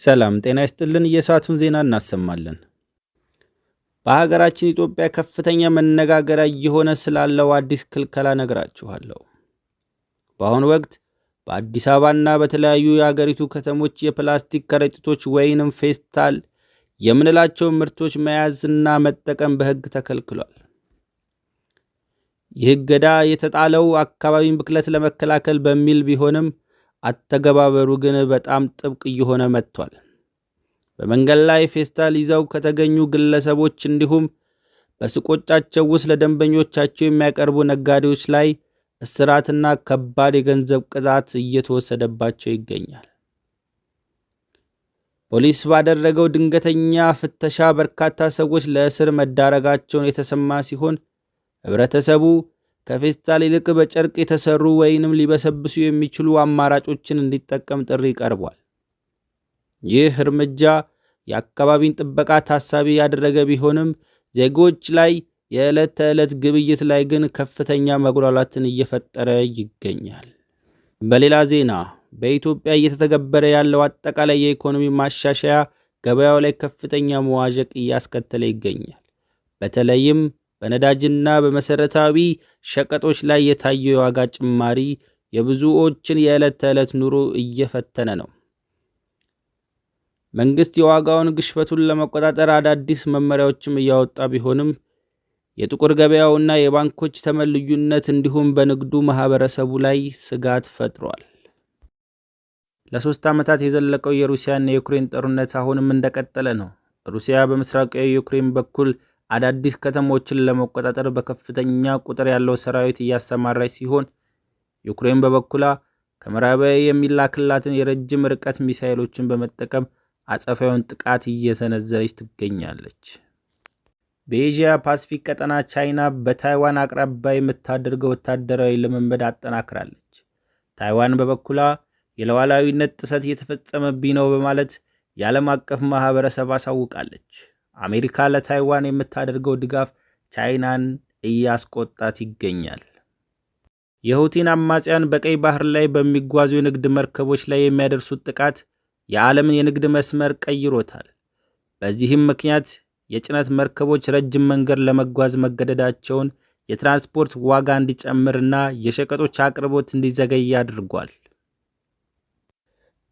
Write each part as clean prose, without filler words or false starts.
ሰላም ጤና ይስጥልን። የሰዓቱን ዜና እናሰማለን። በሀገራችን ኢትዮጵያ ከፍተኛ መነጋገሪያ እየሆነ ስላለው አዲስ ክልከላ ነግራችኋለሁ። በአሁኑ ወቅት በአዲስ አበባና በተለያዩ የሀገሪቱ ከተሞች የፕላስቲክ ከረጢቶች ወይንም ፌስታል የምንላቸው ምርቶች መያዝና መጠቀም በሕግ ተከልክሏል። ይህ እገዳ የተጣለው አካባቢን ብክለት ለመከላከል በሚል ቢሆንም አተገባበሩ ግን በጣም ጥብቅ እየሆነ መጥቷል። በመንገድ ላይ ፌስታል ይዘው ከተገኙ ግለሰቦች እንዲሁም በሱቆቻቸው ውስጥ ለደንበኞቻቸው የሚያቀርቡ ነጋዴዎች ላይ እስራትና ከባድ የገንዘብ ቅጣት እየተወሰደባቸው ይገኛል። ፖሊስ ባደረገው ድንገተኛ ፍተሻ በርካታ ሰዎች ለእስር መዳረጋቸውን የተሰማ ሲሆን ህብረተሰቡ ከፌስታል ይልቅ በጨርቅ የተሰሩ ወይንም ሊበሰብሱ የሚችሉ አማራጮችን እንዲጠቀም ጥሪ ቀርቧል። ይህ እርምጃ የአካባቢን ጥበቃ ታሳቢ ያደረገ ቢሆንም ዜጎች ላይ የዕለት ተዕለት ግብይት ላይ ግን ከፍተኛ መጉላላትን እየፈጠረ ይገኛል። በሌላ ዜና በኢትዮጵያ እየተተገበረ ያለው አጠቃላይ የኢኮኖሚ ማሻሻያ ገበያው ላይ ከፍተኛ መዋዠቅ እያስከተለ ይገኛል። በተለይም በነዳጅና በመሰረታዊ ሸቀጦች ላይ የታየው የዋጋ ጭማሪ የብዙዎችን የዕለት ተዕለት ኑሮ እየፈተነ ነው። መንግስት የዋጋውን ግሽበቱን ለመቆጣጠር አዳዲስ መመሪያዎችም እያወጣ ቢሆንም የጥቁር ገበያውና የባንኮች ተመን ልዩነት እንዲሁም በንግዱ ማህበረሰቡ ላይ ስጋት ፈጥሯል። ለ3 ዓመታት የዘለቀው የሩሲያና የዩክሬን ጦርነት አሁንም እንደቀጠለ ነው። ሩሲያ በምስራቃዊ ዩክሬን በኩል አዳዲስ ከተሞችን ለመቆጣጠር በከፍተኛ ቁጥር ያለው ሰራዊት እያሰማራች ሲሆን ዩክሬን በበኩሏ ከምዕራባዊ የሚላክላትን የረጅም ርቀት ሚሳኤሎችን በመጠቀም አጸፋውን ጥቃት እየሰነዘረች ትገኛለች። በኤዥያ ፓሲፊክ ቀጠና ቻይና በታይዋን አቅራቢያ የምታደርገው ወታደራዊ ልምምድ አጠናክራለች። ታይዋን በበኩሏ የሉዓላዊነት ጥሰት እየተፈጸመብኝ ነው በማለት የዓለም አቀፍ ማህበረሰብ አሳውቃለች። አሜሪካ ለታይዋን የምታደርገው ድጋፍ ቻይናን እያስቆጣት ይገኛል። የሁቲን አማጽያን በቀይ ባህር ላይ በሚጓዙ የንግድ መርከቦች ላይ የሚያደርሱት ጥቃት የዓለምን የንግድ መስመር ቀይሮታል። በዚህም ምክንያት የጭነት መርከቦች ረጅም መንገድ ለመጓዝ መገደዳቸውን የትራንስፖርት ዋጋ እንዲጨምርና የሸቀጦች አቅርቦት እንዲዘገይ አድርጓል።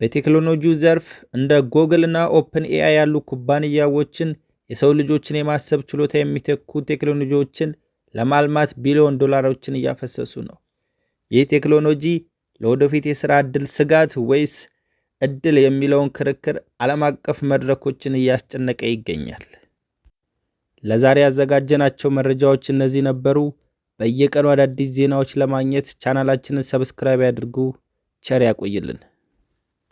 በቴክኖሎጂው ዘርፍ እንደ ጎግል እና ኦፕን ኤአይ ያሉ ኩባንያዎችን የሰው ልጆችን የማሰብ ችሎታ የሚተኩ ቴክኖሎጂዎችን ለማልማት ቢሊዮን ዶላሮችን እያፈሰሱ ነው። ይህ ቴክኖሎጂ ለወደፊት የሥራ ዕድል ስጋት ወይስ ዕድል የሚለውን ክርክር ዓለም አቀፍ መድረኮችን እያስጨነቀ ይገኛል። ለዛሬ ያዘጋጀናቸው መረጃዎች እነዚህ ነበሩ። በየቀኑ አዳዲስ ዜናዎች ለማግኘት ቻናላችንን ሰብስክራይብ ያድርጉ። ቸር ያቆይልን።